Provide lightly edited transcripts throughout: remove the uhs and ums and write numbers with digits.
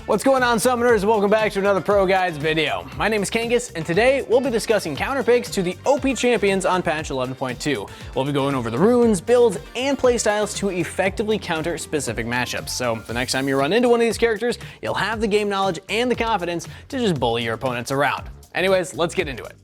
What's going on, Summoners? Welcome back to another Pro Guides video. My name is Kangas, and today we'll be discussing counter picks to the OP champions on patch 11.2. We'll be going over the runes, builds, and playstyles to effectively counter specific matchups. So the next time you run into one of these characters, you'll have the game knowledge and the confidence to just bully your opponents around. Anyways, let's get into it.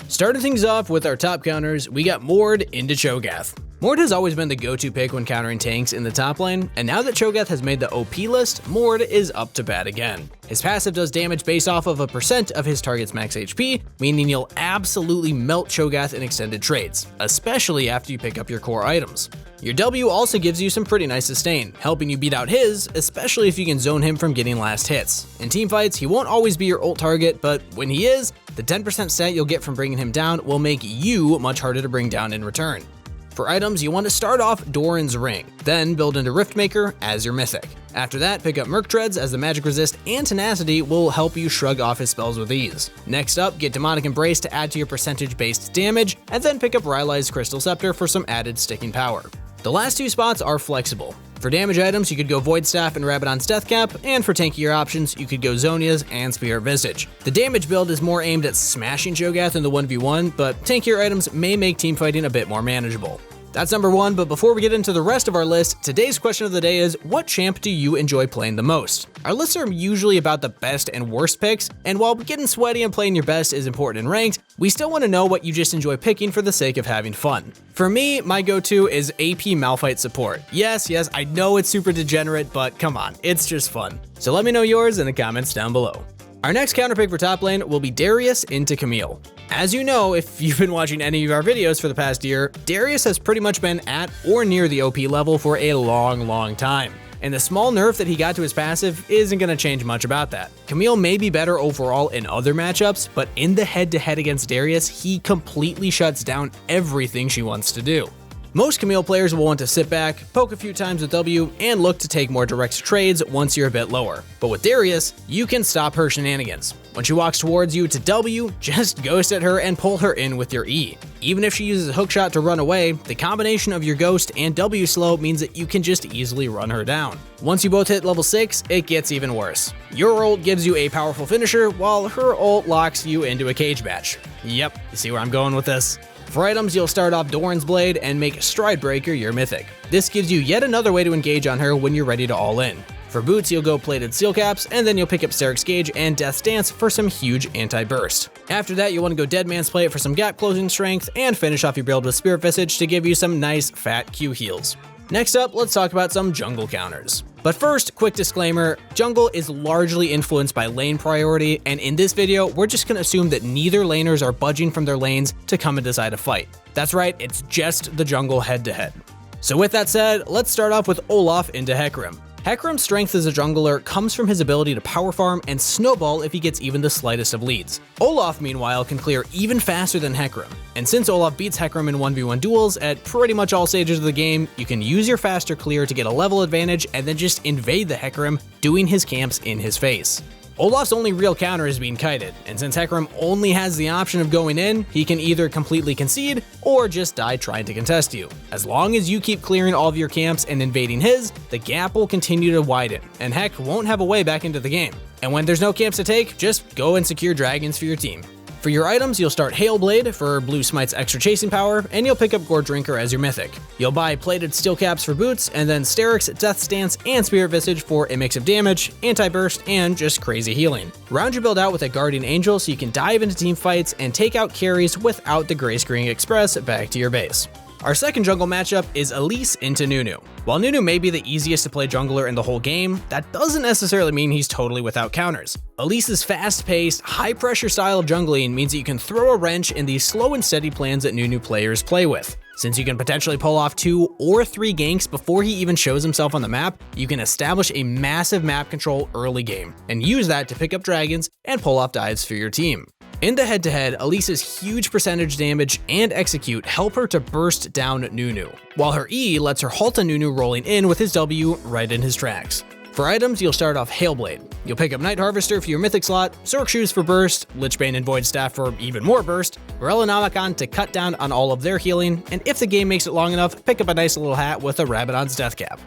Starting things off with our top counters, we got Mord into Cho'Gath. Mord has always been the go-to pick when countering tanks in the top lane, and now that Cho'Gath has made the OP list, Mord is up to bat again. His passive does damage based off of a percent of his target's max HP, meaning you'll absolutely melt Cho'Gath in extended trades, especially after you pick up your core items. Your W also gives you some pretty nice sustain, helping you beat out his, especially if you can zone him from getting last hits. In teamfights, he won't always be your ult target, but when he is, the 10% stat you'll get from bringing him down will make you much harder to bring down in return. For items, you want to start off Doran's Ring, then build into Riftmaker as your mythic. After that, pick up Merc Treads as the magic resist and tenacity will help you shrug off his spells with ease. Next up, get Demonic Embrace to add to your percentage-based damage, and then pick up Rylai's Crystal Scepter for some added sticking power. The last two spots are flexible. For damage items, you could go Void Staff and Rabadon's Death Cap, and for tankier options, you could go Zhonya's and Spirit Visage. The damage build is more aimed at smashing Cho'Gath in the 1v1, but tankier items may make teamfighting a bit more manageable. That's number one, but before we get into the rest of our list, today's question of the day is, what champ do you enjoy playing the most? Our lists are usually about the best and worst picks, and while getting sweaty and playing your best is important in ranked, we still want to know what you just enjoy picking for the sake of having fun. For me, my go-to is AP Malphite support. Yes, I know it's super degenerate, but come on, it's just fun. So let me know yours in the comments down below. Our next counter pick for top lane will be Darius into Camille. As you know, if you've been watching any of our videos for the past year, Darius has pretty much been at or near the OP level for a long time. And the small nerf that he got to his passive isn't going to change much about that. Camille may be better overall in other matchups, but in the head-to-head against Darius, he completely shuts down everything she wants to do. Most Camille players will want to sit back, poke a few times with W, and look to take more direct trades once you're a bit lower. But with Darius, you can stop her shenanigans. When she walks towards you to W, just ghost at her and pull her in with your E. Even if she uses a hookshot to run away, the combination of your ghost and W slow means that you can just easily run her down. Once you both hit level 6, it gets even worse. Your ult gives you a powerful finisher, while her ult locks you into a cage match. Yep, you see where I'm going with this? For items, you'll start off Doran's Blade and make Stridebreaker your mythic. This gives you yet another way to engage on her when you're ready to all in. For boots, you'll go Plated Steel Caps, and then you'll pick up Syrinx Gauge and Death's Dance for some huge anti-burst. After that, you'll want to go Dead Man's Plate for some gap closing strength, and finish off your build with Spirit Visage to give you some nice fat Q heals. Next up, let's talk about some jungle counters. But first, quick disclaimer, jungle is largely influenced by lane priority, and in this video, we're just going to assume that neither laners are budging from their lanes to come and decide a fight. That's right, it's just the jungle head-to-head. So with that said, let's start off with Olaf into Hecarim. Hecarim's strength as a jungler comes from his ability to power farm and snowball if he gets even the slightest of leads. Olaf, meanwhile, can clear even faster than Hecarim. And since Olaf beats Hecarim in 1v1 duels at pretty much all stages of the game, you can use your faster clear to get a level advantage and then just invade the Hecarim, doing his camps in his face. Olaf's only real counter is being kited, and since Hecarim only has the option of going in, he can either completely concede or just die trying to contest you. As long as you keep clearing all of your camps and invading his, the gap will continue to widen, and Hec won't have a way back into the game. And when there's no camps to take, just go and secure dragons for your team. For your items, you'll start Hailblade for Blue Smite's extra chasing power, and you'll pick up Gore Drinker as your mythic. You'll buy Plated Steel Caps for boots, and then Sterix, Death's Dance, and Spirit Visage for a mix of damage, anti-burst, and just crazy healing. Round your build out with a Guardian Angel so you can dive into team fights and take out carries without the Gray Screen Express back to your base. Our second jungle matchup is Elise into Nunu. While Nunu may be the easiest to play jungler in the whole game, that doesn't necessarily mean he's totally without counters. Elise's fast-paced, high-pressure style of jungling means that you can throw a wrench in these slow and steady plans that Nunu players play with. Since you can potentially pull off 2 or 3 ganks before he even shows himself on the map, you can establish a massive map control early game, and use that to pick up dragons and pull off dives for your team. In the head-to-head, Elise's huge percentage damage and execute help her to burst down Nunu, while her E lets her halt a Nunu rolling in with his W right in his tracks. For items, you'll start off Hailblade. You'll pick up Night Harvester for your mythic slot, Sorc Shoes for burst, Lichbane and Void Staff for even more burst, Rell and Omicron to cut down on all of their healing, and if the game makes it long enough, pick up a nice little hat with a Rabadon's Death Cap.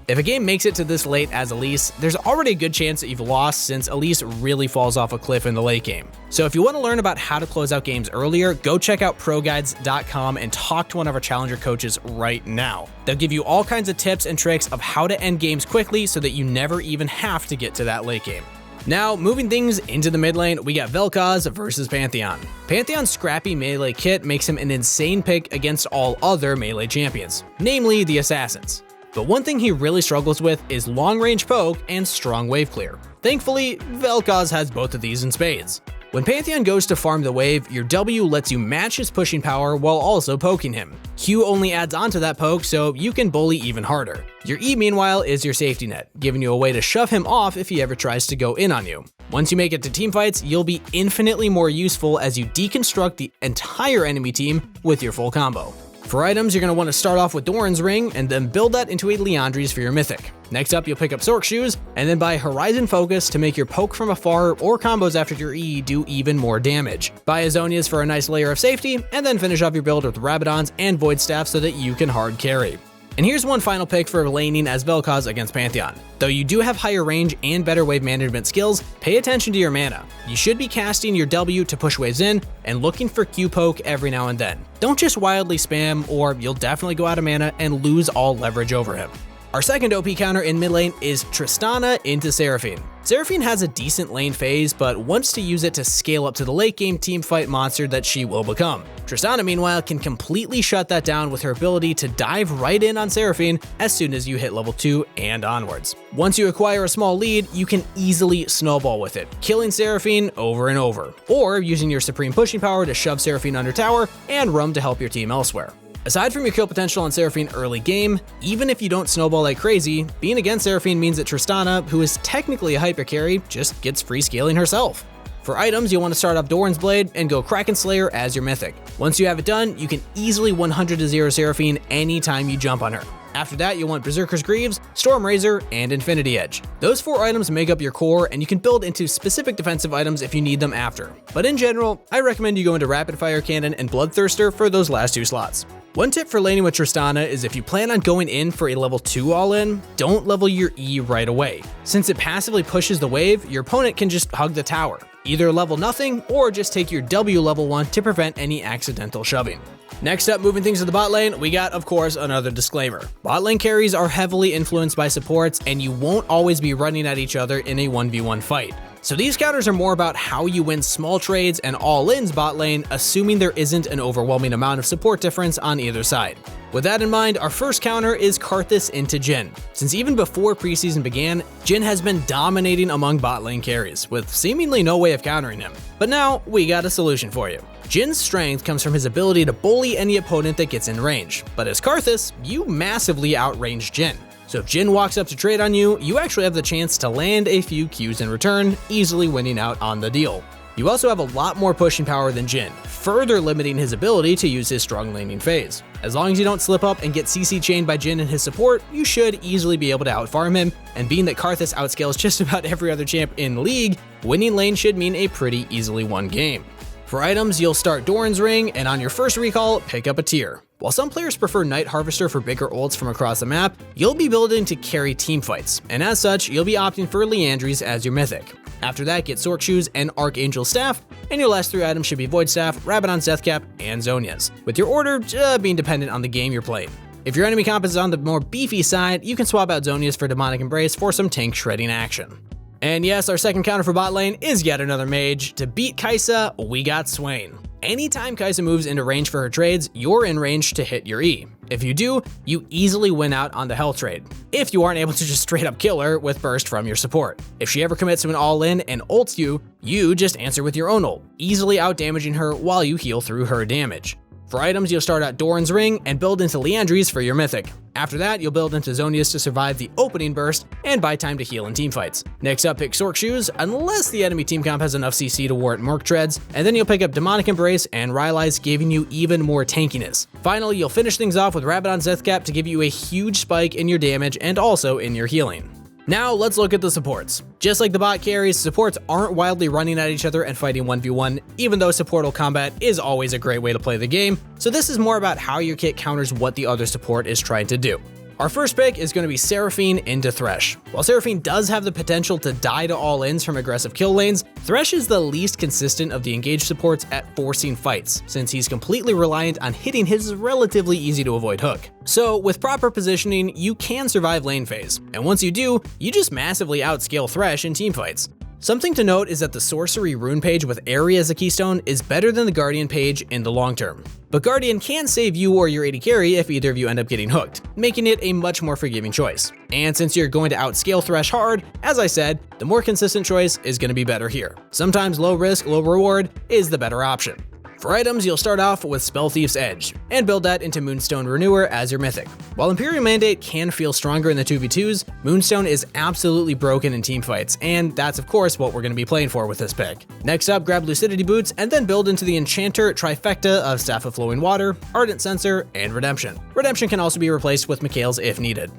If a game makes it to this late as Elise, there's already a good chance that you've lost since Elise really falls off a cliff in the late game. So if you want to learn about how to close out games earlier, go check out ProGuides.com and talk to one of our challenger coaches right now. They'll give you all kinds of tips and tricks of how to end games quickly so that you never even have to get to that late game. Now, moving things into the mid lane, we got Vel'Koz versus Pantheon. Pantheon's scrappy melee kit makes him an insane pick against all other melee champions, namely the Assassins. But one thing he really struggles with is long-range poke and strong wave clear. Thankfully, Vel'Koz has both of these in spades. When Pantheon goes to farm the wave, your W lets you match his pushing power while also poking him. Q only adds onto that poke, so you can bully even harder. Your E, meanwhile, is your safety net, giving you a way to shove him off if he ever tries to go in on you. Once you make it to teamfights, you'll be infinitely more useful as you deconstruct the entire enemy team with your full combo. For items, you're going to want to start off with Doran's Ring and then build that into a Liandry's for your mythic. Next up, you'll pick up Sorc Shoes and then buy Horizon Focus to make your poke from afar or combos after your E do even more damage. Buy Azonias for a nice layer of safety, and then finish off your build with Rabadons and Void Staff so that you can hard carry. And here's one final pick for laning as Vel'Koz against Pantheon. Though you do have higher range and better wave management skills, pay attention to your mana. You should be casting your W to push waves in and looking for Q poke every now and then. Don't just wildly spam or you'll definitely go out of mana and lose all leverage over him. Our second OP counter in mid lane is Tristana into Seraphine. Seraphine has a decent lane phase, but wants to use it to scale up to the late game teamfight monster that she will become. Tristana, meanwhile, can completely shut that down with her ability to dive right in on Seraphine as soon as you hit level 2 and onwards. Once you acquire a small lead, you can easily snowball with it, killing Seraphine over and over, or using your supreme pushing power to shove Seraphine under tower and roam to help your team elsewhere. Aside from your kill potential on Seraphine early game, even if you don't snowball like crazy, being against Seraphine means that Tristana, who is technically a hyper carry, just gets free scaling herself. For items, you'll want to start off Doran's Blade and go Kraken Slayer as your mythic. Once you have it done, you can easily 100-0 Seraphine anytime you jump on her. After that, you'll want Berserker's Greaves, Storm Razor, and Infinity Edge. Those 4 items make up your core, and you can build into specific defensive items if you need them after. But in general, I recommend you go into Rapid Fire Cannon and Bloodthirster for those last 2 slots. One tip for laning with Tristana is if you plan on going in for a level 2 all-in, don't level your E right away. Since it passively pushes the wave, your opponent can just hug the tower. Either level nothing, or just take your W level 1 to prevent any accidental shoving. Next up, moving things to the bot lane, we got, of course, another disclaimer. Bot lane carries are heavily influenced by supports, and you won't always be running at each other in a 1v1 fight. So these counters are more about how you win small trades and all-ins bot lane, assuming there isn't an overwhelming amount of support difference on either side. With that in mind, our first counter is Karthus into Jhin. Since even before preseason began, Jhin has been dominating among bot lane carries, with seemingly no way of countering him. But now, we got a solution for you. Jin's strength comes from his ability to bully any opponent that gets in range, but as Karthus, you massively outrange Jhin. So if Jhin walks up to trade on you, you actually have the chance to land a few Qs in return, easily winning out on the deal. You also have a lot more pushing power than Jhin, further limiting his ability to use his strong laning phase. As long as you don't slip up and get CC chained by Jhin and his support, you should easily be able to outfarm him, and being that Karthus outscales just about every other champ in the league, winning lane should mean a pretty easily won game. For items, you'll start Doran's Ring, and on your first recall, pick up a tier. While some players prefer Night Harvester for bigger ults from across the map, you'll be building to carry teamfights, and as such, you'll be opting for Liandry's as your mythic. After that, get Sorc Shoes and Archangel Staff, and your last 3 items should be Void Staff, Rabadon's Deathcap, and Zonia's, with your order being dependent on the game you're playing. If your enemy comp is on the more beefy side, you can swap out Zonia's for Demonic Embrace for some tank shredding action. And yes, our second counter for bot lane is yet another mage. To beat Kai'Sa, we got Swain. Anytime Kai'Sa moves into range for her trades, you're in range to hit your E. If you do, you easily win out on the health trade, if you aren't able to just straight up kill her with burst from your support. If she ever commits to an all-in and ults you, you just answer with your own ult, easily out-damaging her while you heal through her damage. For items, you'll start out Doran's Ring and build into Liandry's for your mythic. After that, you'll build into Zonia's to survive the opening burst and buy time to heal in teamfights. Next up, pick Sorc Shoes, unless the enemy team comp has enough CC to warrant Merc Treads, and then you'll pick up Demonic Embrace and Rylai's, giving you even more tankiness. Finally, you'll finish things off with Rabadon's Deathcap to give you a huge spike in your damage and also in your healing. Now let's look at the supports. Just like the bot carries, supports aren't wildly running at each other and fighting 1v1, even though supportal combat is always a great way to play the game, so this is more about how your kit counters what the other support is trying to do. Our first pick is going to be Seraphine into Thresh. While Seraphine does have the potential to die to all-ins from aggressive kill lanes, Thresh is the least consistent of the engaged supports at forcing fights, since he's completely reliant on hitting his relatively easy to avoid hook. So with proper positioning, you can survive lane phase, and once you do, you just massively outscale Thresh in teamfights. Something to note is that the sorcery rune page with Aerie as a keystone is better than the Guardian page in the long term. But Guardian can save you or your AD carry if either of you end up getting hooked, making it a much more forgiving choice. And since you're going to outscale Thresh hard, as I said, the more consistent choice is going to be better here. Sometimes low risk, low reward is the better option. For items, you'll start off with Spell Thief's Edge, and build that into Moonstone Renewer as your mythic. While Imperial Mandate can feel stronger in the 2v2s, Moonstone is absolutely broken in teamfights, and that's of course what we're going to be playing for with this pick. Next up, grab Lucidity Boots, and then build into the Enchanter trifecta of Staff of Flowing Water, Ardent Censer, and Redemption. Redemption can also be replaced with Mikael's if needed.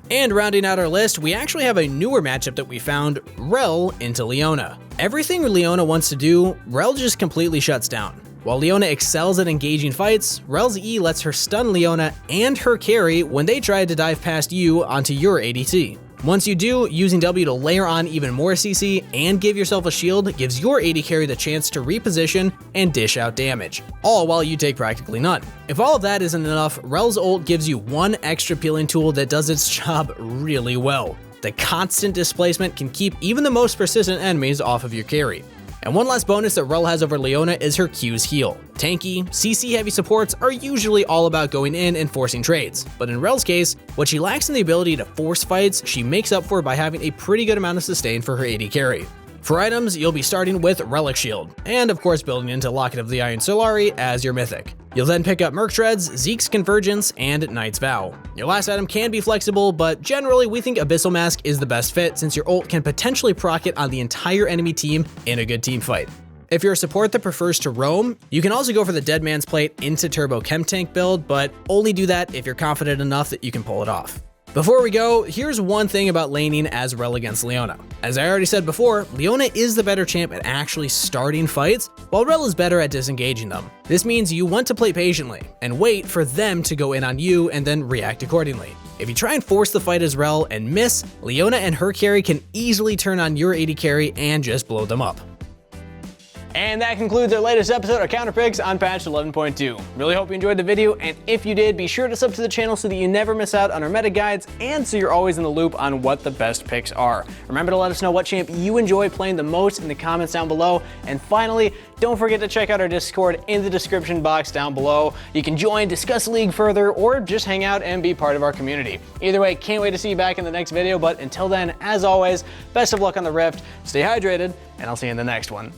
And rounding out our list, we actually have a newer matchup that we found, Rell into Leona. Everything Leona wants to do, Rell just completely shuts down. While Leona excels at engaging fights, Rell's E lets her stun Leona and her carry when they try to dive past you onto your ADC. Once you do, using W to layer on even more CC and give yourself a shield gives your AD carry the chance to reposition and dish out damage, all while you take practically none. If all of that isn't enough, Rell's ult gives you one extra peeling tool that does its job really well. The constant displacement can keep even the most persistent enemies off of your carry. And one last bonus that Rell has over Leona is her Q's heal. Tanky, CC-heavy supports are usually all about going in and forcing trades, but in Rell's case, what she lacks in the ability to force fights, she makes up for by having a pretty good amount of sustain for her AD carry. For items, you'll be starting with Relic Shield, and of course building into Locket of the Iron Solari as your mythic. You'll then pick up Merc Shreds, Zeke's Convergence, and Knight's Vow. Your last item can be flexible, but generally we think Abyssal Mask is the best fit since your ult can potentially proc it on the entire enemy team in a good team fight. If you're a support that prefers to roam, you can also go for the Dead Man's Plate into Turbo Chem Tank build, but only do that if you're confident enough that you can pull it off. Before we go, here's one thing about laning as Rell against Leona. As I already said before, Leona is the better champ at actually starting fights, while Rell is better at disengaging them. This means you want to play patiently, and wait for them to go in on you and then react accordingly. If you try and force the fight as Rell and miss, Leona and her carry can easily turn on your AD carry and just blow them up. And that concludes our latest episode of Counter Picks on patch 11.2. Really hope you enjoyed the video, and if you did, be sure to sub to the channel so that you never miss out on our meta guides and so you're always in the loop on what the best picks are. Remember to let us know what champ you enjoy playing the most in the comments down below. And finally, don't forget to check out our Discord in the description box down below. You can join, discuss League further, or just hang out and be part of our community. Either way, can't wait to see you back in the next video, but until then, as always, best of luck on the Rift, stay hydrated, and I'll see you in the next one.